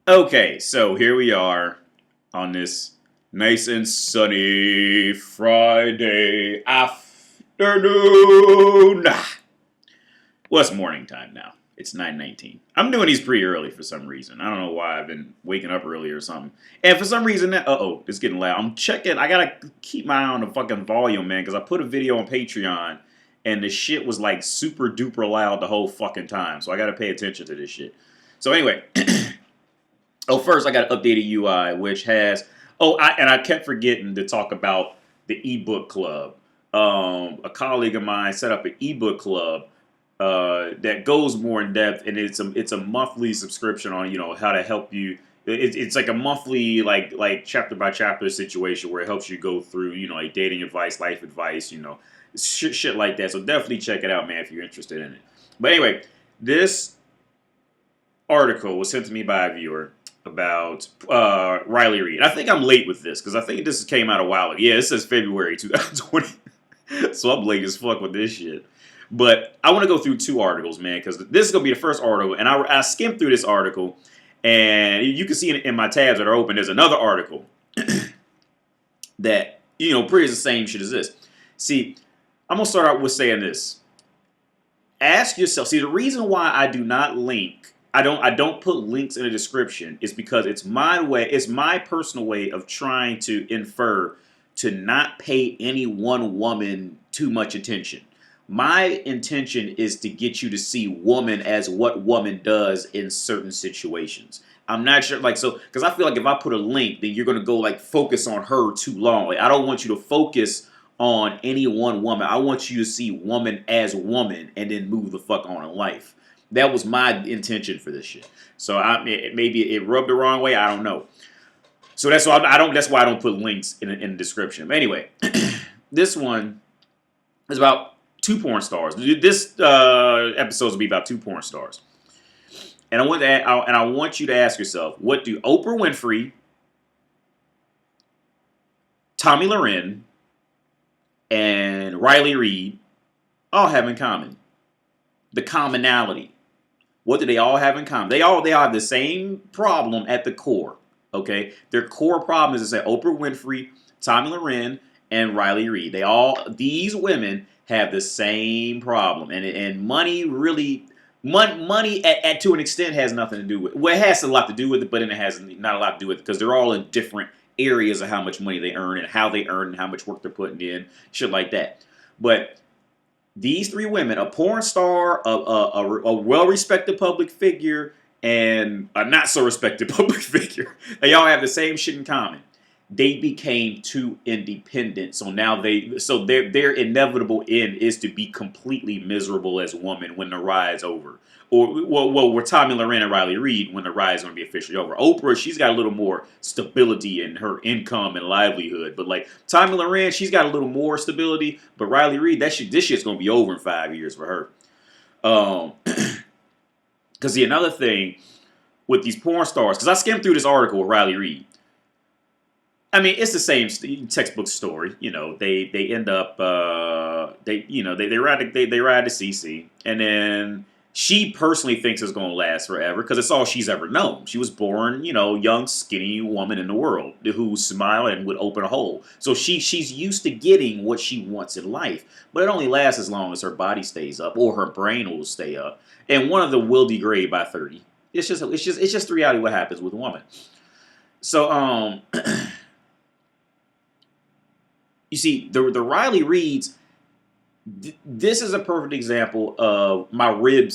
Okay, so here we are on this nice and sunny Friday afternoon. Well, it's morning time now. It's 9:19. I'm doing these pretty early for some reason. I don't know why I've been waking up early or something. And for some reason, it's getting loud. I'm checking. I gotta keep my eye on the fucking volume, man, because I put a video on Patreon and the shit was like super duper loud the whole fucking time. So I gotta pay attention to this shit. So anyway. Oh, first I got an updated UI, which has and I kept forgetting to talk about the ebook club. A colleague of mine set up an ebook club that goes more in depth, and it's a monthly subscription on how to help you. It's like a monthly like chapter by chapter situation where it helps you go through like dating advice, life advice, shit like that. So definitely check it out, man, if you're interested in it. But anyway, this article was sent to me by a viewer about Riley Reid. I think I'm late with this because I think this came out a while ago. Yeah, it says February 2020, so I'm late as fuck with this shit. But I want to go through two articles, man, because this is gonna be the first article, and I skimmed through this article, and you can see in my tabs that are open. There's another article that pretty much the same shit as this. See, I'm gonna start out with saying this. Ask yourself. See, the reason why I do not link I don't put links in the description is because it's my personal way of trying to infer to not pay any one woman too much attention. My intention is to get you to see woman as what woman does in certain situations. I'm not sure, because I feel like if I put a link, then you're gonna go focus on her too long. I don't want you to focus on any one woman. I want you to see woman as woman and then move the fuck on in life. That was my intention for this shit. So maybe it rubbed the wrong way. I don't know. So that's why I don't. That's why I don't put links in the description. But anyway, this one is about two porn stars. This episode will be about two porn stars, and I want you to ask yourself, what do Oprah Winfrey, Tommy Loren, and Riley Reid all have in common? The commonality. What do they all have in common? They all have the same problem at the core. Okay, their core problem is that Oprah Winfrey, Tommy Loren, and Riley Reid. These women have the same problem, and money really, money at to an extent has nothing to do with. Well, it has a lot to do with it, but then it has not a lot to do with it because they're all in different areas of how much money they earn and how they earn and how much work they're putting in, shit like that. But these three women, a porn star, a well-respected public figure, and a not-so-respected public figure, they all have the same shit in common. They became too independent, so now their inevitable end is to be completely miserable as women when the ride's over. Or with Tommy Loren and Riley Reid, when the ride's going to be officially over. Oprah, she's got a little more stability in her income and livelihood, but Tommy Loren, she's got a little more stability. But Riley Reid, this shit's going to be over in 5 years for her. Because another thing with these porn stars, because I skimmed through this article with Riley Reid. I mean, it's the same textbook story. They end up they ride to CC, and then she personally thinks it's going to last forever because it's all she's ever known. She was born, young, skinny woman in the world who smiled and would open a hole. So she's used to getting what she wants in life, but it only lasts as long as her body stays up or her brain will stay up, and one of them will degrade by 30. It's just the reality of what happens with a woman. So you see, the Riley Reids. This is a perfect example of my rib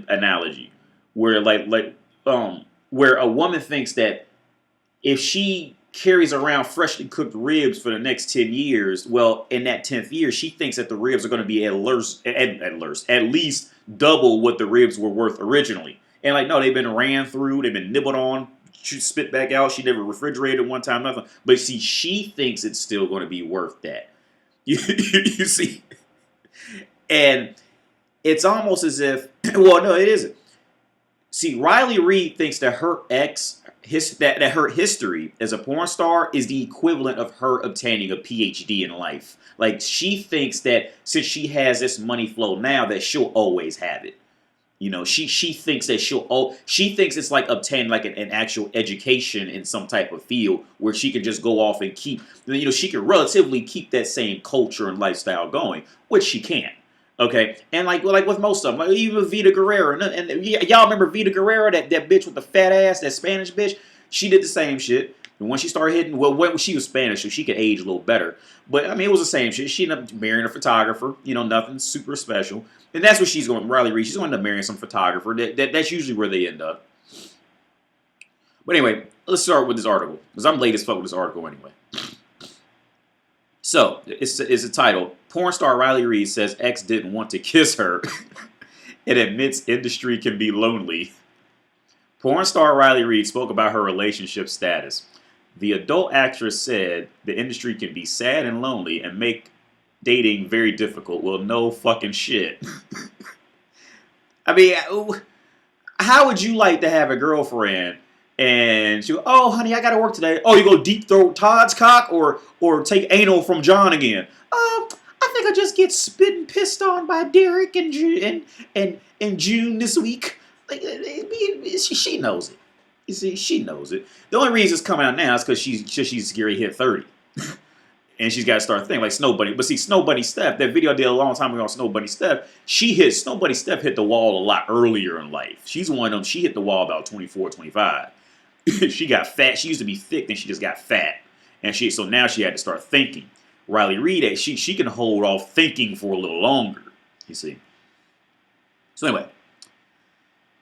analogy, where where a woman thinks that if she carries around freshly cooked ribs for the next 10 years, well, in that 10th year, she thinks that the ribs are going to be at least double what the ribs were worth originally. And no, they've been ran through, they've been nibbled on, she spit back out, she never refrigerated one time, nothing. But see, she thinks it's still going to be worth that. You see? And it's almost as if, well, no, it isn't. See, Riley Reid thinks that her that her history as a porn star is the equivalent of her obtaining a PhD in life. She thinks that since she has this money flow now, that she'll always have it. You know, she thinks that she thinks it's like obtaining like an actual education in some type of field where she can just go off and keep, you know, she can relatively keep that same culture and lifestyle going, which she can't. Okay, and like with most of them, like even Vita Guerrera, and y'all remember Vita Guerrera, that bitch with the fat ass, that Spanish bitch. She did the same shit. And when she started hitting, well, when she was Spanish, so she could age a little better. But I mean, it was the same shit. She ended up marrying a photographer. You know, nothing super special. And that's what she's going. Riley Reid. She's going to end up marrying some photographer. That's usually where they end up. But anyway, let's start with this article because I'm late as fuck with this article anyway. So it's a title. Porn star Riley Reid says ex didn't want to kiss her and admits industry can be lonely. Porn star Riley Reid spoke about her relationship status. The adult actress said the industry can be sad and lonely and make dating very difficult. Well, no fucking shit. I mean, how would you like to have a girlfriend and she go, oh, honey, I got to work today. Oh, you go deep throat Todd's cock or take anal from John again? I think I just get spit and pissed on by Derek and June this week. Like, she knows it. You see, she knows it. The only reason it's coming out now is because she's scary hit 30. And she's got to start thinking like Snow Bunny. But see, Snow Bunny Steph, that video I did a long time ago on Snow Bunny Steph, Snow Bunny Steph hit the wall a lot earlier in life. She's one of them, she hit the wall about 24, 25. She got fat. She used to be thick, then she just got fat. So now she had to start thinking. Riley Reid, she can hold off thinking for a little longer, you see. So anyway,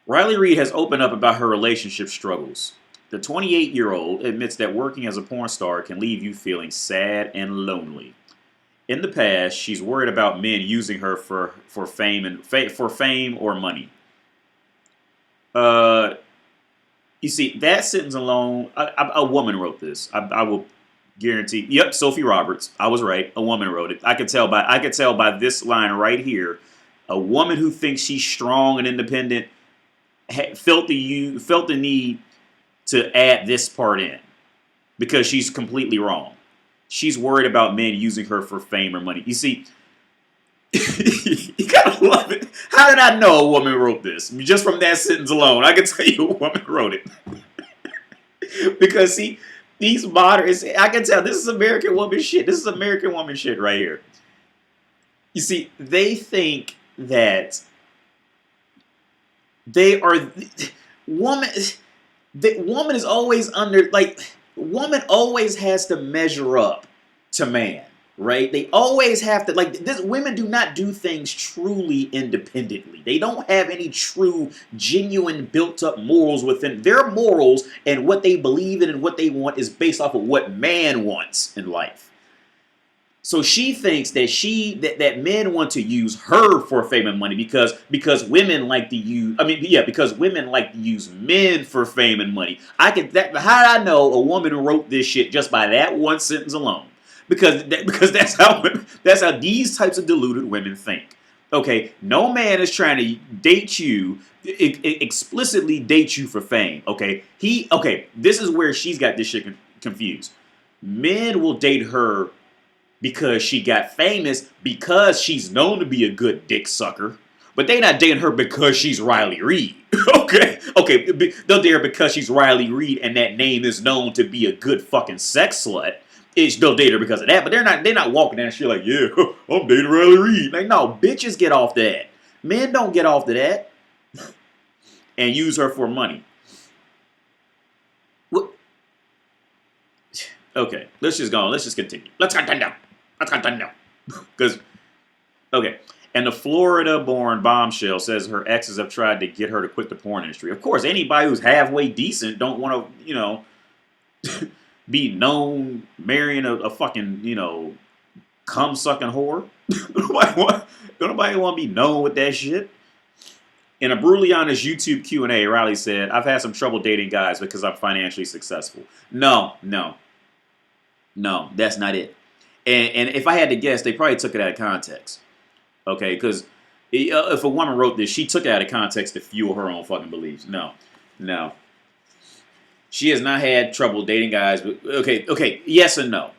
Riley Reid has opened up about her relationship struggles. The 28-year-old admits that working as a porn star can leave you feeling sad and lonely. In the past, she's worried about men using her for fame or money. You see, that sentence alone, a woman wrote this. I will guarantee. Yep, Sophie Roberts. I was right. A woman wrote it. I could tell by this line right here. A woman who thinks she's strong and independent felt the need to add this part in because she's completely wrong. She's worried about men using her for fame or money. You see, you gotta love it. How did I know a woman wrote this? Just from that sentence alone, I can tell you a woman wrote it. Because see, these moderns, I can tell this is American woman shit. This is American woman shit right here. You see, they think that they are woman. The woman is always woman always has to measure up to man, right? They always have to, women do not do things truly independently. They don't have any true, genuine, built-up morals within. Their morals and what they believe in and what they want is based off of what man wants in life. So she thinks that men want to use her for fame and money because women like to use because women like to use men for fame and money. How did I know a woman wrote this shit just by that one sentence alone? Because that's how these types of deluded women think. Okay, no man is trying to date you explicitly date you for fame. Okay, this is where she's got this shit confused. Men will date her because she got famous, because she's known to be a good dick sucker. But they not dating her because she's Riley Reid. Okay, they'll date her because she's Riley Reid and that name is known to be a good fucking sex slut. They'll date her because of that, but they're not walking down the street like, yeah, I'm dating Riley Reid. Like, no, bitches get off that. Men don't get off to that and use her for money. What? Okay, let's just go on. Let's just continue. Let's continue. Because, okay. And the Florida-born bombshell says her exes have tried to get her to quit the porn industry. Of course, anybody who's halfway decent don't want to, be known marrying a fucking, cum-sucking whore. Nobody want to be known with that shit. In a brutally honest YouTube Q&A, Riley said, I've had some trouble dating guys because I'm financially successful. No, that's not it. And if I had to guess, they probably took it out of context. Okay, because if a woman wrote this, she took it out of context to fuel her own fucking beliefs. No. She has not had trouble dating guys. But okay, yes and no.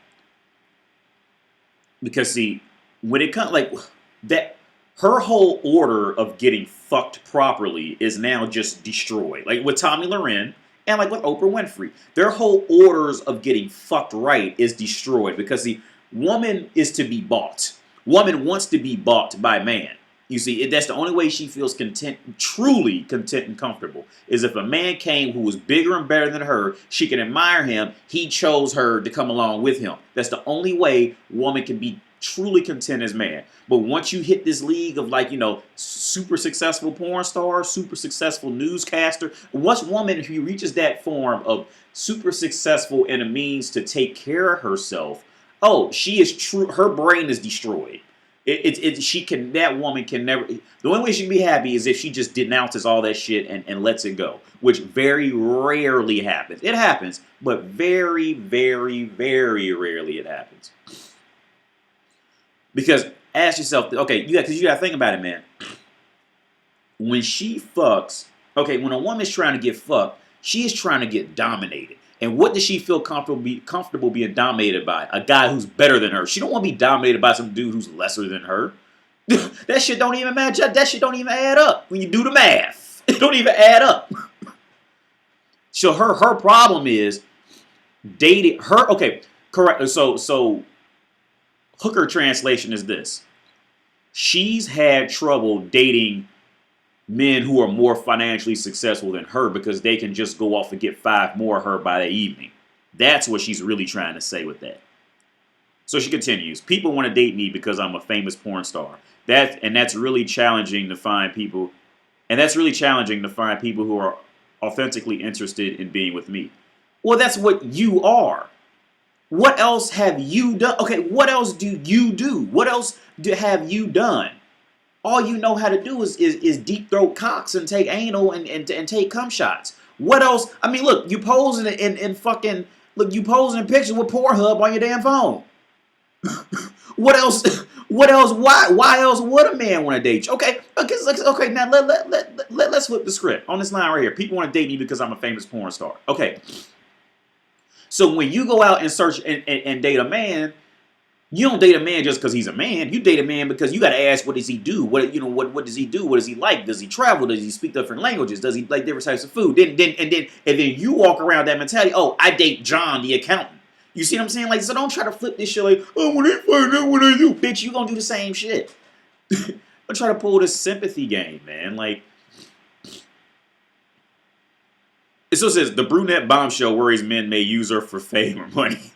Because see, when it comes that, Her whole order of getting fucked properly is now just destroyed. Like with Tommy Loren and like with Oprah Winfrey. Their whole orders of getting fucked right is destroyed because the woman is to be bought. Woman wants to be bought by man. You see, that's the only way she feels content, truly content and comfortable, is if a man came who was bigger and better than her, she can admire him, he chose her to come along with him. That's the only way woman can be truly content as man. But once you hit this league of like, super successful porn star, super successful newscaster, once woman who reaches that form of super successful and a means to take care of herself, oh, she is true. Her brain is destroyed. That woman can never, the only way she can be happy is if she just denounces all that shit and lets it go, which very rarely happens. It happens, but very, very, very rarely it happens. Because ask yourself, okay, because you got to think about it, man. When she fucks, okay, when a woman's trying to get fucked, she is trying to get dominated. And what does she feel comfortable being dominated by? A guy who's better than her. She don't want to be dominated by some dude who's lesser than her. That shit don't even match up. That shit don't even add up when you do the math. It don't even add up. So her problem is dating her. Okay, correct. So hooker translation is this: she's had trouble dating men who are more financially successful than her because they can just go off and get 5 more of her by the evening. That's what she's really trying to say with that. So she continues, people want to date me because I'm a famous porn star. That's really challenging to find people. And that's really challenging to find people who are authentically interested in being with me. Well, that's what you are. What else have you done? Okay, what else do you do? What else have you done? All you know how to do is deep throat cocks and take anal and take cum shots. What else? I mean, look, you posing in fucking, look, you posing in pictures with Pornhub on your damn phone. What else? What else? Why else would a man want to date you? Okay, now let's flip the script on this line right here. People want to date me because I'm a famous porn star. Okay. So when you go out and search and date a man, you don't date a man just because he's a man. You date a man because you got to ask, what does he do? What does he do? What does he like? Does he travel? Does he speak different languages? Does he like different types of food? Then you walk around that mentality. Oh, I date John the accountant. You see what I'm saying? Like, so don't try to flip this shit like, oh, when they find out what I do, bitch, you gonna do the same shit. Don't try to pull this sympathy game, man. Like, it still says the brunette bombshell worries men may use her for fame or money.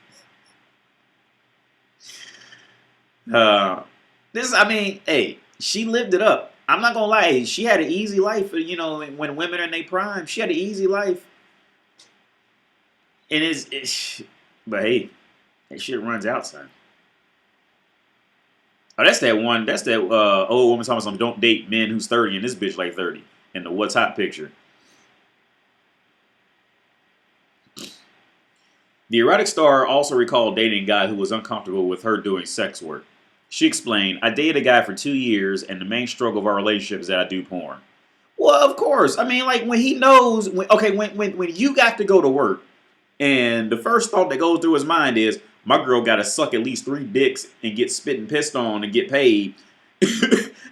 Hey, she lived it up. I'm not gonna lie, she had an easy life. When women are in their prime, she had an easy life. And but hey, that shit runs out, son. Oh, that's that one. That's that old woman talking about don't date men who's 30 and this bitch like 30 in the what's hot picture. The erotic star also recalled dating a guy who was uncomfortable with her doing sex work. She explained, I dated a guy for 2 years, and the main struggle of our relationship is that I do porn. Well, of course. I mean, like, when he knows, when you got to go to work, and the first thought that goes through his mind is, my girl got to suck at least 3 dicks and get spit and pissed on and get paid.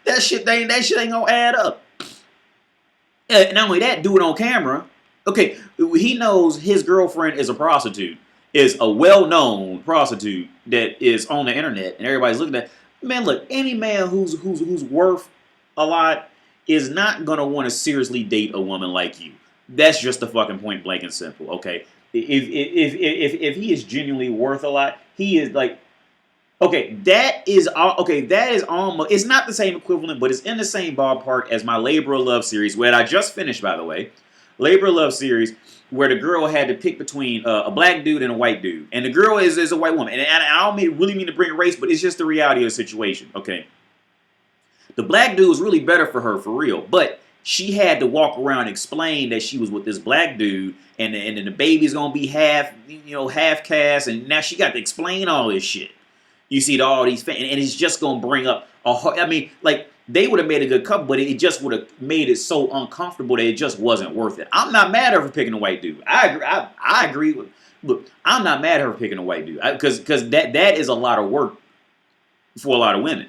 that shit ain't gonna add up. Not only that, do it on camera. Okay, he knows his girlfriend is a prostitute. Is a well-known prostitute that is on the internet and everybody's looking at. Man, look, any man who's worth a lot is not gonna want to seriously date a woman like you. That's just the fucking point, blank and simple. Okay, if he is genuinely worth a lot, he is like, okay, that is almost. It's not the same equivalent, but it's in the same ballpark as my Labor of Love series, where I just finished, by the way. Labor of Love series, where the girl had to pick between a black dude and a white dude. And the girl is a white woman. And I don't really mean to bring race, but it's just the reality of the situation, okay? The black dude was really better for her, for real. But she had to walk around and explain that she was with this black dude, and then the baby's going to be half cast, and now she got to explain all this shit. You see, to all these fans, and it's just going to bring up they would have made a good couple, but it just would have made it so uncomfortable that it just wasn't worth it. I'm not mad at her for picking a white dude. I agree with. Look, I'm not mad at her for picking a white dude because that is a lot of work for a lot of women.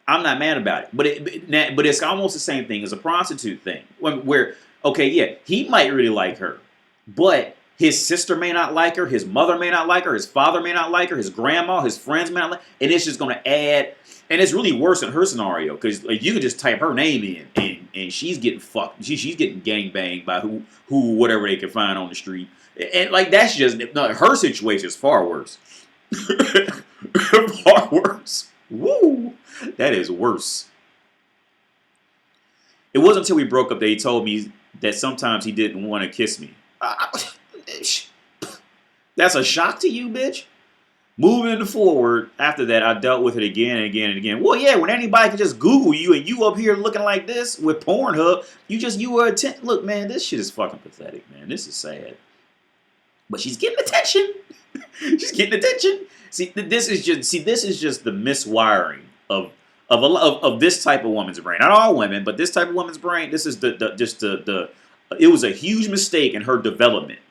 I'm not mad about it. But it's almost the same thing as a prostitute thing. Where okay, yeah, he might really like her, but his sister may not like her, his mother may not like her, his father may not like her, his grandma, his friends may not like, and it's just gonna add. And it's really worse in her scenario because like, you can just type her name in and she's getting fucked. She's getting gang banged by who whatever they can find on the street. And like that's just no, her situation is far worse. Far worse. Woo! That is worse. It wasn't until we broke up that he told me that sometimes he didn't want to kiss me. That's a shock to you, bitch? Moving forward, after that, I dealt with it again and again and again. Well, yeah, when anybody can just Google you and you up here looking like this with Pornhub, you were look, man, this shit is fucking pathetic, man. This is sad. But she's getting attention. She's getting attention. This is just the miswiring of this type of woman's brain. Not all women, but this type of woman's brain. This is it was a huge mistake in her development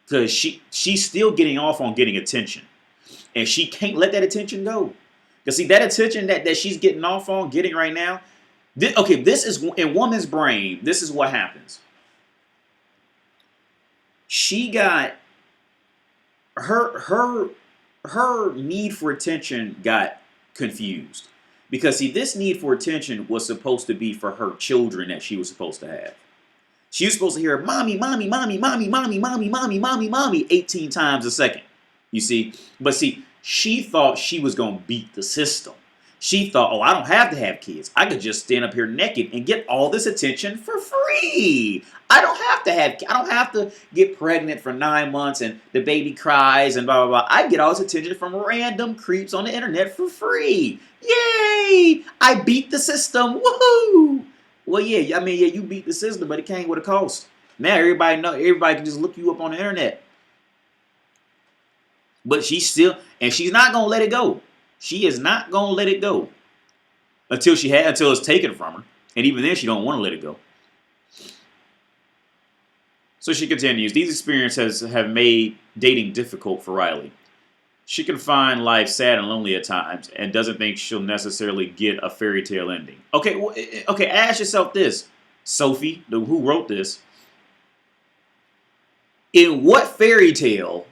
because she's still getting off on getting attention. And she can't let that attention go. Because see, that attention that she's getting off on, getting right now, this is, in woman's brain, this is what happens. She got, her need for attention got confused. Because see, this need for attention was supposed to be for her children that she was supposed to have. She was supposed to hear, mommy, mommy, mommy, mommy, mommy, mommy, mommy, mommy, mommy, 18 times a second. You see? But see, she thought she was going to beat the system. She thought, oh, I don't have to have kids. I could just stand up here naked and get all this attention for free. I don't have to get pregnant for 9 months and the baby cries and blah, blah, blah. I get all this attention from random creeps on the internet for free. Yay! I beat the system. Woohoo! Well, yeah, I mean, yeah, you beat the system, but it came with a cost. Now everybody can just look you up on the internet. But she's not going to let it go. She is not going to let it go until it's taken from her. And even then, she don't want to let it go. So she continues, these experiences have made dating difficult for Riley. She can find life sad and lonely at times and doesn't think she'll necessarily get a fairy tale ending. Okay, ask yourself this, Sophie, who wrote this. In what fairy tale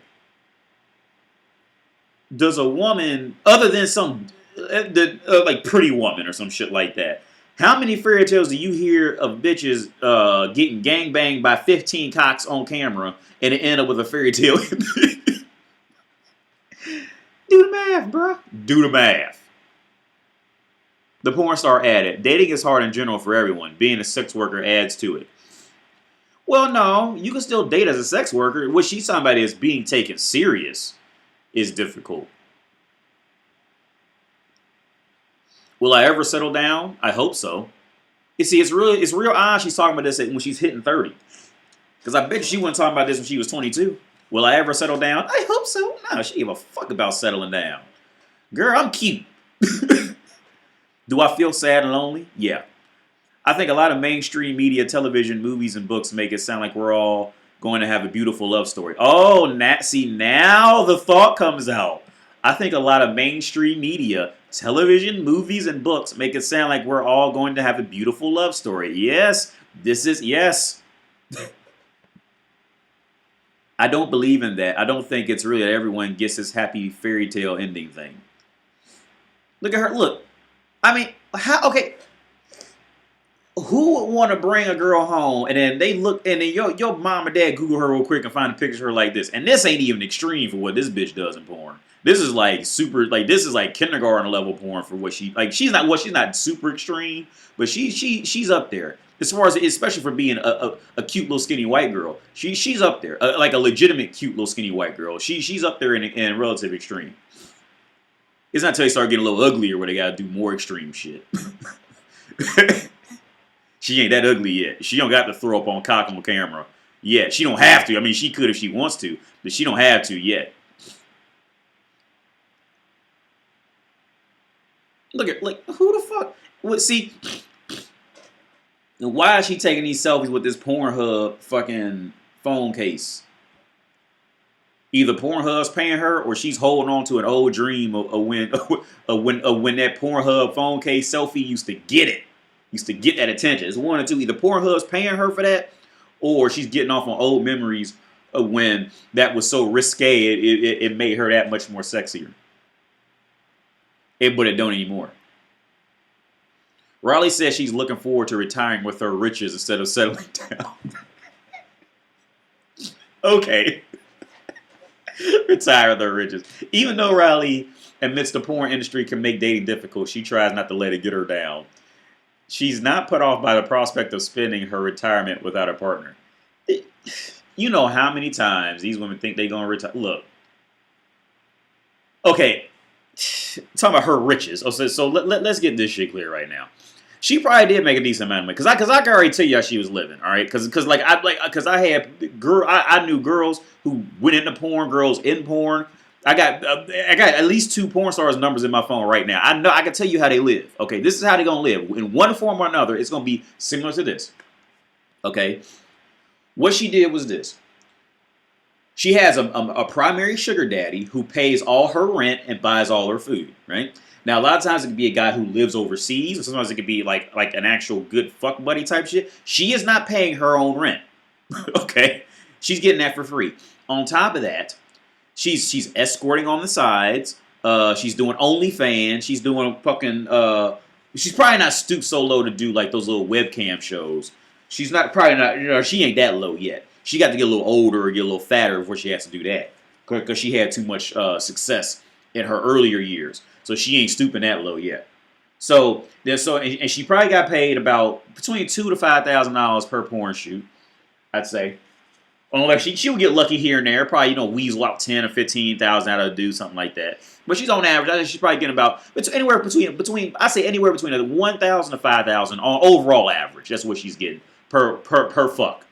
does a woman, other than some, like Pretty Woman or some shit like that, how many fairy tales do you hear of bitches getting gangbanged by 15 cocks on camera and it end up with a fairy tale? Do the math, bruh. Do the math. The porn star added, dating is hard in general for everyone. Being a sex worker adds to it. Well, no, you can still date as a sex worker. What she's talking about is being taken serious is difficult. Will I ever settle down? I hope so. You see, it's real odd she's talking about this when she's hitting 30. Because I bet she wasn't talking about this when she was 22. Will I ever settle down? I hope so. No, she give a fuck about settling down. Girl, I'm cute. Do I feel sad and lonely? Yeah. I think a lot of mainstream media, television, movies, and books make it sound like we're all going to have a beautiful love story. Oh, now the thought comes out. I think a lot of mainstream media, television, movies, and books make it sound like we're all going to have a beautiful love story. Yes, yes. I don't believe in that. I don't think it's really that everyone gets this happy fairy tale ending thing. Look at her. Look. I mean, okay. Who would want to bring a girl home and then they look and then your mom or dad Google her real quick and find a picture of her like this? And this ain't even extreme for what this bitch does in porn. This is like this is like kindergarten level porn for what she's not super extreme, but she's up there. As far as, especially for being a cute little skinny white girl, she's up there, like a legitimate cute little skinny white girl. She's up there in relative extreme. It's not until they start getting a little uglier where they gotta do more extreme shit. She ain't that ugly yet. She don't got to throw up on cock on camera yet. She don't have to. I mean, she could if she wants to, but she don't have to yet. Look at who the fuck? What? See. Why is she taking these selfies with this Pornhub fucking phone case? Either Pornhub's paying her, or she's holding on to an old dream of when, when that Pornhub phone case selfie used to get that attention. It's one or two. Either Pornhub's paying her for that, or she's getting off on old memories of when that was so risque. It made her that much more sexier. But it don't anymore. Riley says she's looking forward to retiring with her riches instead of settling down. Okay. Retire with her riches. Even though Riley admits the porn industry can make dating difficult, she tries not to let it get her down. She's not put off by the prospect of spending her retirement without a partner. You know how many times these women think they're going to retire. Look. Okay. Talking about her riches. So let's get this shit clear right now. She probably did make a decent amount of money, cause I can already tell you how she was living, all right? Cause I had I knew girls who went into porn, girls in porn. I got at least 2 porn stars numbers in my phone right now. I know I can tell you how they live. Okay, this is how they're gonna live in one form or another. It's gonna be similar to this. Okay, what she did was this. She has a primary sugar daddy who pays all her rent and buys all her food, right? Now, a lot of times it could be a guy who lives overseas, or sometimes it could be like an actual good fuck buddy type shit. She is not paying her own rent, okay? She's getting that for free. On top of that, she's escorting on the sides. She's doing OnlyFans. She's doing fucking. She's probably not stooped so low to do like those little webcam shows. She's not probably not. You know, she ain't that low yet. She got to get a little older or get a little fatter before she has to do that, because she had too much success in her earlier years. So she ain't stooping that low yet. And she probably got paid about between $2,000 to $5,000 per porn shoot, I'd say. Unless she'll get lucky here and there, probably weasel out 10 or 15,000 out of a dude, something like that. But she's on average. I think she's probably getting about anywhere between I say anywhere between 1,000 to 5,000 on overall average. That's what she's getting per fuck.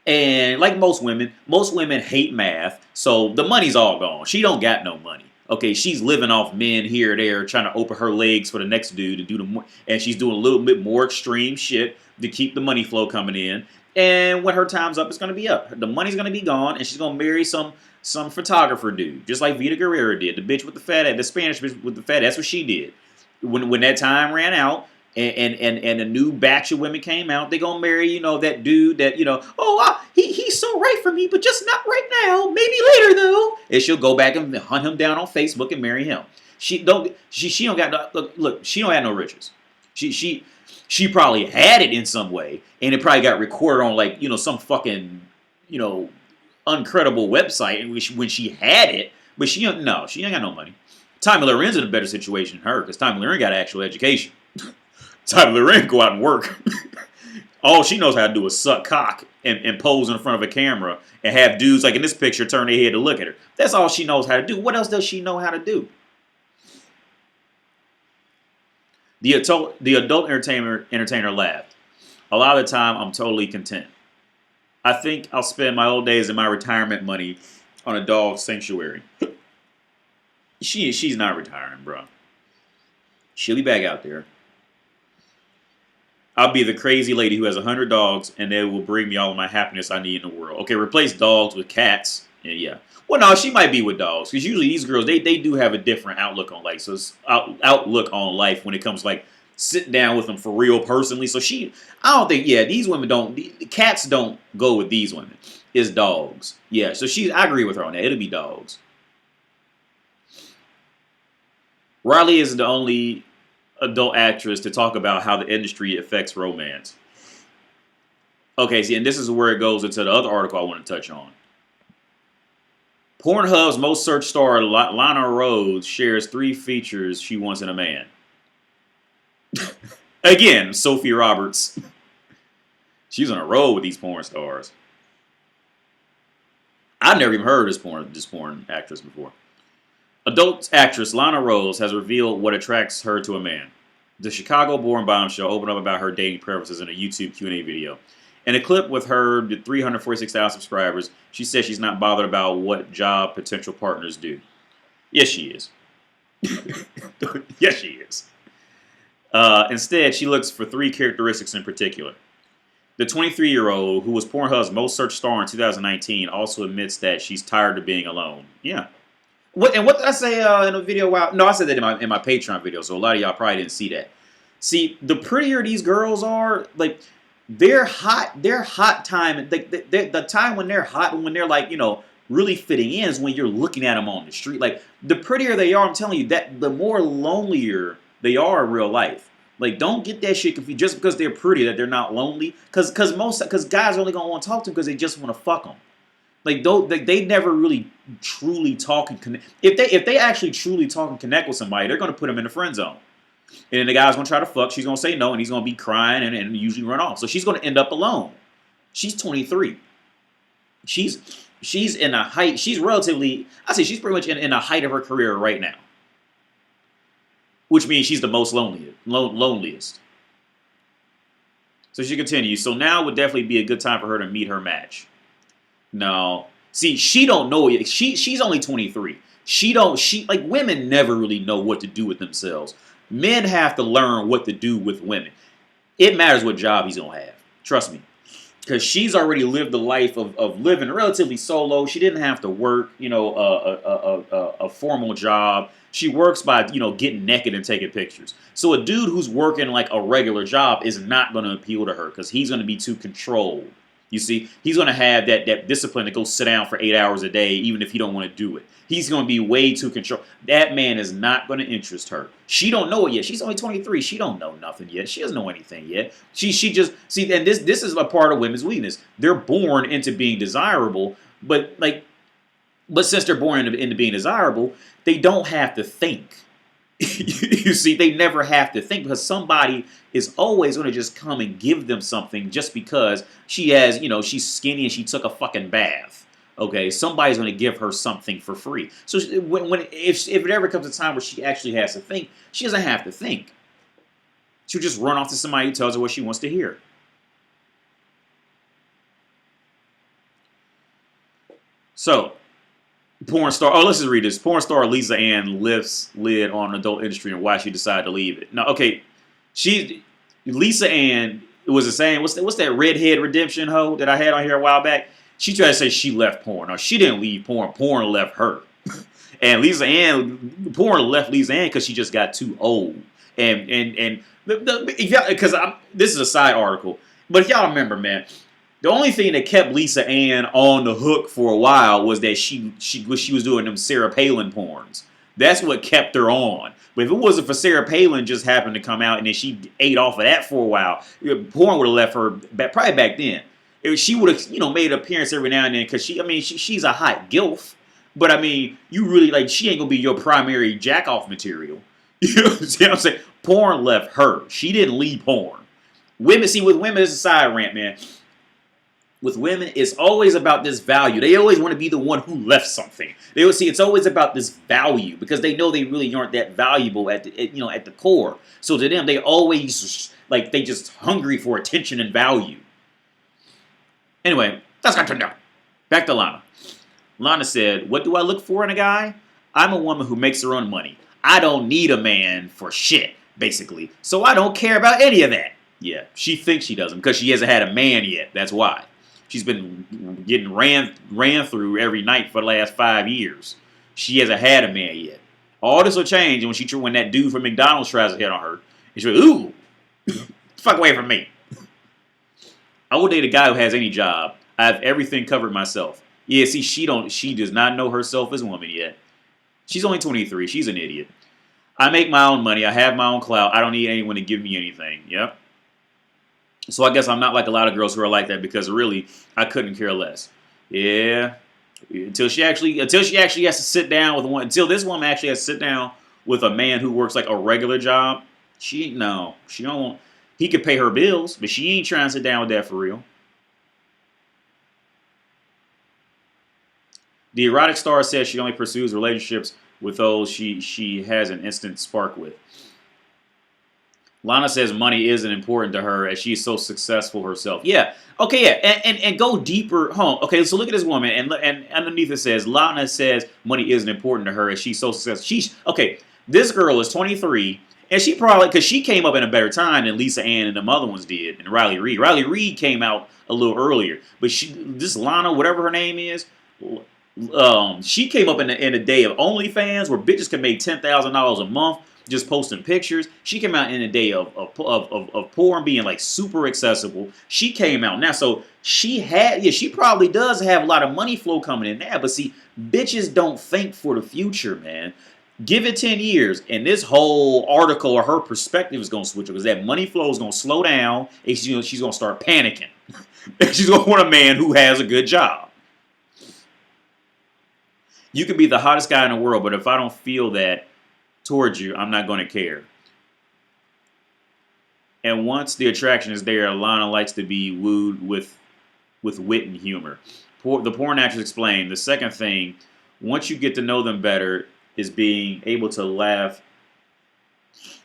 And like most women hate math, so the money's all gone. She don't got no money. Okay, she's living off men here or there, trying to open her legs for the next dude to do and she's doing a little bit more extreme shit to keep the money flow coming in. And when her time's up, it's gonna be up. The money's gonna be gone, and she's gonna marry some photographer dude, just like Vita Guerrero did. The bitch with the fat ass, the Spanish bitch with the fat ass. That's what she did. When that time ran out, and a new batch of women came out, they gonna marry, that dude that, he's so right for me, but just not right now. Maybe later though. And she'll go back and hunt him down on Facebook and marry him. She don't got no, look. She don't have no riches. She probably had it in some way, and it probably got recorded on like some fucking uncredible website, and when she had it, but she ain't got no money. Tommy Loren's in a better situation than her, because Tommy Loren got actual education. Tommy Loren go out and work. All she knows how to do is suck cock and pose in front of a camera and have dudes like in this picture turn their head to look at her. That's all she knows how to do. What else does she know how to do? The adult entertainer laughed. A lot of the time, I'm totally content. I think I'll spend my old days and my retirement money on a dog sanctuary. She's not retiring, bro. She'll be back out there. I'll be the crazy lady who has 100 dogs, and they will bring me all of my happiness I need in the world. Okay, replace dogs with cats. Yeah. Well, no, she might be with dogs, because usually these girls they do have a different outlook on life. So it's outlook on life when it comes to like sitting down with them for real personally. So I don't think these women don't. The cats don't go with these women. It's dogs. Yeah. So I agree with her on that. It'll be dogs. Riley is the only adult actress to talk about how the industry affects romance. Okay, see, and this is where it goes into the other article I want to touch on. Pornhub's most searched star Lana Rhoades shares 3 features she wants in a man. Again, Sophie Roberts. She's on a roll with these porn stars. I've never even heard of this porn actress before. Adult actress Lana Rhoades has revealed what attracts her to a man. The Chicago-born bombshell opened up about her dating preferences in a YouTube Q&A video. In a clip with her 346,000 subscribers, she says she's not bothered about what job potential partners do. Yes, she is. Yes, she is. Instead, she looks for 3 characteristics in particular. The 23-year-old, who was Pornhub's most searched star in 2019, also admits that she's tired of being alone. Yeah. What did I say in a video? Wow. No, I said that in my Patreon video, so a lot of y'all probably didn't see that. See, the prettier these girls are, like, they're hot. Their hot time, the time when they're hot and when they're, like, you know, really fitting in is when you're looking at them on the street. Like, the prettier they are, I'm telling you, that the more lonelier they are in real life. Like, don't get that shit confused just because they're pretty that they're not lonely. Because guys are only gonna want to talk to them because they just want to fuck them. Like, they never really truly talk and connect. If they actually truly talk and connect with somebody, they're gonna put them in the friend zone. And then the guy's gonna try to fuck. She's gonna say no, and he's gonna be crying and usually run off. So she's gonna end up alone. She's 23. She's in a height. She's relatively. I say she's pretty much in a height of her career right now. Which means she's the most loneliest. So she continues. So now would definitely be a good time for her to meet her match. No. See, she don't know yet. She's only 23. Like, women never really know what to do with themselves. Men have to learn what to do with women. It matters what job he's going to have. Trust me. Because she's already lived the life of living relatively solo. She didn't have to work, you know, a formal job. She works by, you know, getting naked and taking pictures. So a dude who's working like a regular job is not going to appeal to her because he's going to be too controlled. You see, he's going to have that discipline to go sit down for 8 hours a day, even if he don't want to do it. He's going to be way too controlled. That man is not going to interest her. She don't know it yet. She's only 23. She don't know nothing yet. She doesn't know anything yet. She just see, and this is a part of women's weakness. They're born into being desirable, but since they're born into being desirable, they don't have to think. You see, they never have to think because somebody is always going to just come and give them something just because she has, you know, she's skinny and she took a fucking bath. Okay, somebody's going to give her something for free. So if it ever comes a time where she actually has to think, she doesn't have to think. She'll just run off to somebody who tells her what she wants to hear. So, porn star. Oh, let's just read this. Porn star Lisa Ann lifts lid on adult industry and why she decided to leave it. Now, okay, Lisa Ann was the same. What's that redhead redemption hoe that I had on here a while back? She tried to say she left porn. No, she didn't leave porn. Porn left her. And porn left Lisa Ann because she just got too old. And because this is a side article, but if y'all remember, man. The only thing that kept Lisa Ann on the hook for a while was that she was doing them Sarah Palin porns. That's what kept her on. But if it wasn't for Sarah Palin just happened to come out and then she ate off of that for a while, porn would have left her probably back then. She would have, you know, made an appearance every now and then because she's a hot gilf. But I mean, you really like she ain't gonna be your primary jack off material. You know what I'm saying? Porn left her. She didn't leave porn. With women, it's a side rant, man. With women, it's always about this value. They always want to be the one who left something. They always see it's always about this value because they know they really aren't that valuable at the core. So to them, they always they just hungry for attention and value. Anyway, that's got turned out. Back to Lana. Lana said, "What do I look for in a guy? I'm a woman who makes her own money. I don't need a man for shit, basically. So I don't care about any of that." Yeah, she thinks she doesn't because she hasn't had a man yet. That's why. She's been getting ran through every night for the last 5 years. She hasn't had a man yet. All this will change when that dude from McDonald's tries to hit on her. And she'll be, ooh, fuck away from me. I will date a guy who has any job. I have everything covered myself. Yeah, see, she does not know herself as a woman yet. She's only 23. She's an idiot. I make my own money. I have my own clout. I don't need anyone to give me anything. Yep. So I guess I'm not like a lot of girls who are like that because really I couldn't care less. Yeah, until she actually has to sit down with until this woman actually has to sit down with a man who works like a regular job. She don't. He could pay her bills, but she ain't trying to sit down with that for real. The erotic star says she only pursues relationships with those she has an instant spark with. Lana says money isn't important to her as she's so successful herself. Yeah. Okay, yeah. And go deeper. Okay, so look at this woman. And underneath it says, Lana says money isn't important to her as she's so successful. Okay, this girl is 23 And she probably, because she came up in a better time than Lisa Ann and the other ones did, and Riley Reid. Riley Reid came out a little earlier, but this Lana, whatever her name is, she came up in the day of OnlyFans, where bitches could make $10,000 a month just posting pictures. She came out in the day of porn being like super accessible. She came out now, so she probably does have a lot of money flow coming in now. But see, bitches don't think for the future, man. Give it 10 years, and this whole article or her perspective is going to switch because that money flow is going to slow down, and she's going to start panicking. She's going to want a man who has a good job. You can be the hottest guy in the world, but if I don't feel that towards you, I'm not going to care. And once the attraction is there, Lana likes to be wooed with wit and humor. The porn actress explained, the second thing, once you get to know them better, is being able to laugh.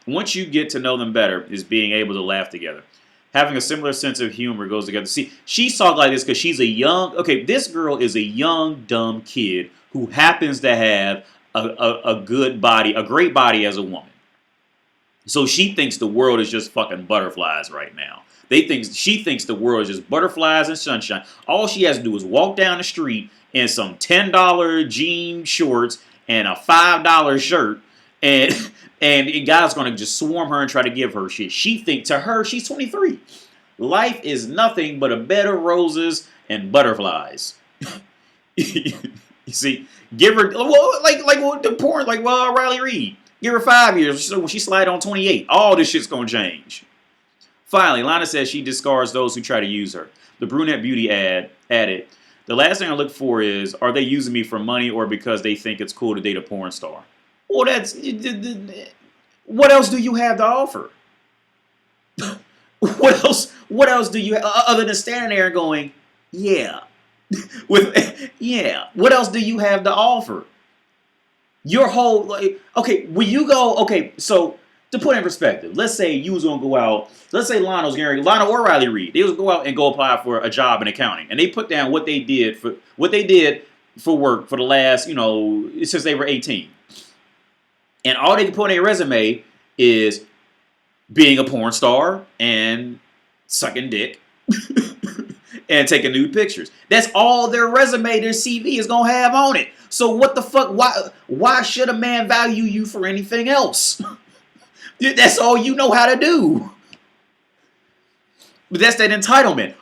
Once you get to know them better, is being able to laugh together. Having a similar sense of humor goes together. See, she's talking like this because she's a young, this girl is a young, dumb kid who happens to have a good body, a great body as a woman. So she thinks the world is just fucking butterflies right now. She thinks the world is just butterflies and sunshine. All she has to do is walk down the street in some $10 jean shorts and a $5 shirt, and guys gonna just swarm her and try to give her shit. To her, she's 23. Life is nothing but a bed of roses and butterflies. You see, give her like the porn, Riley Reid. Give her 5 years. So when she slide on 28, all this shit's gonna change. Finally, Lana says she discards those who try to use her. The brunette beauty added, the last thing I look for is, are they using me for money or because they think it's cool to date a porn star? Well, what else do you have to offer? What else do you have, other than standing there and going, yeah. What else do you have to offer? Your whole, when you go, so to put in perspective, let's say you was going to go out, let's say Lana or Riley Reid, they was go out and go apply for a job in accounting, and they put down what they did for work for the last, since they were 18. And all they can put on their resume is being a porn star and sucking dick and taking nude pictures. That's all their resume, their CV is going to have on it. So what the fuck, why should a man value you for anything else? That's all you know how to do. But that's that entitlement.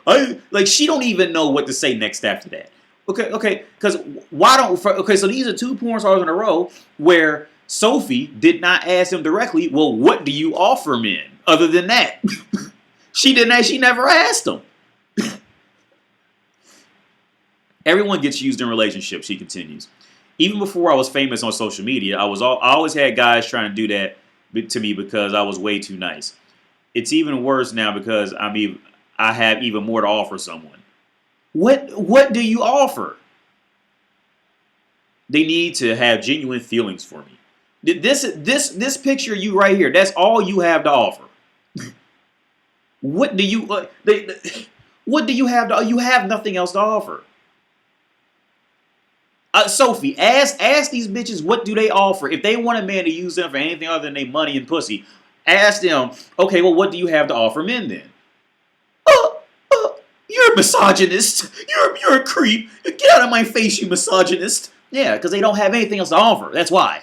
She don't even know what to say next after that. Because so these are two porn stars in a row where Sophie did not ask him directly, well, what do you offer men? Other than that. She never asked him. Everyone gets used in relationships, she continues. Even before I was famous on social media, I always had guys trying to do that to me because I was way too nice. It's even worse now because I have even more to offer someone. What do you offer? They need to have genuine feelings for me. This picture you right here, that's all you have to offer. What do you have you have nothing else to offer. Sophie, ask these bitches what do they offer. If they want a man to use them for anything other than their money and pussy, ask them, okay, well, what do you have to offer men then? You're a misogynist. You're a creep. Get out of my face, you misogynist. Yeah, because they don't have anything else to offer. That's why.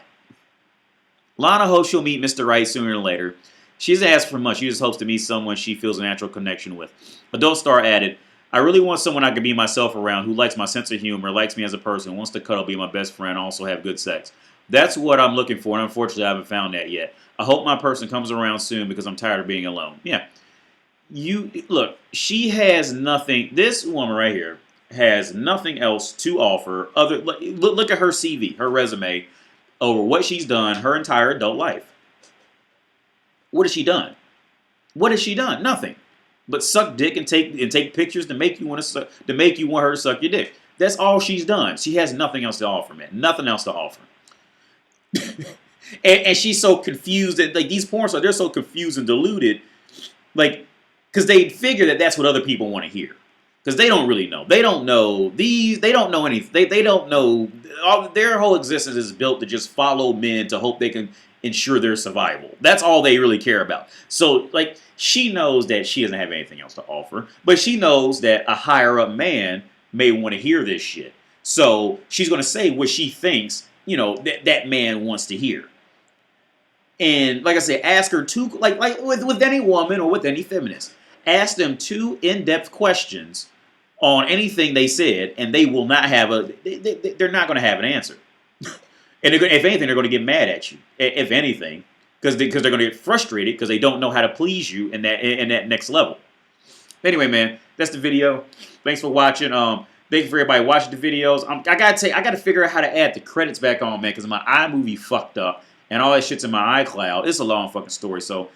Lana hopes she'll meet Mr. Right sooner than later. She doesn't ask for much. She just hopes to meet someone she feels a natural connection with. Adult Star added, I really want someone I can be myself around who likes my sense of humor, likes me as a person, wants to cuddle, be my best friend, also have good sex. That's what I'm looking for, and unfortunately I haven't found that yet. I hope my person comes around soon because I'm tired of being alone. Yeah. Look, she has nothing, this woman right here has nothing else to offer other, look at her CV, her resume, over what she's done her entire adult life. What has she done? What has she done? Nothing. But suck dick and take pictures to make you want her to suck your dick. That's all she's done. She has nothing else to offer, man. Nothing else to offer. and she's so confused that these porn stars, they're so confused and deluded, because they figure that that's what other people want to hear. Because they don't really know. They don't know they don't know anything. They don't know. Their whole existence is built to just follow men to hope they can ensure their survival. That's all they really care about. So, like, she knows that she doesn't have anything else to offer, but she knows that a higher up man may want to hear this shit. So she's going to say what she thinks, that man wants to hear. And like I said, ask her two, like with any woman or with any feminist, ask them two in-depth questions on anything they said, and they will not have they're not going to have an answer. And if anything, they're going to get mad at you, if anything, because they're going to get frustrated because they don't know how to please you in that next level. Anyway, man, that's the video. Thanks for watching. Thank you for everybody watching the videos. I gotta figure out how to add the credits back on, man, because my iMovie fucked up and all that shit's in my iCloud. It's a long fucking story, so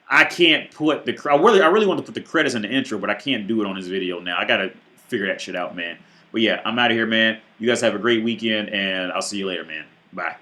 I can't put the. I really want to put the credits in the intro, but I can't do it on this video now. I gotta figure that shit out, man. But yeah, I'm out of here, man. You guys have a great weekend, and I'll see you later, man. Bye.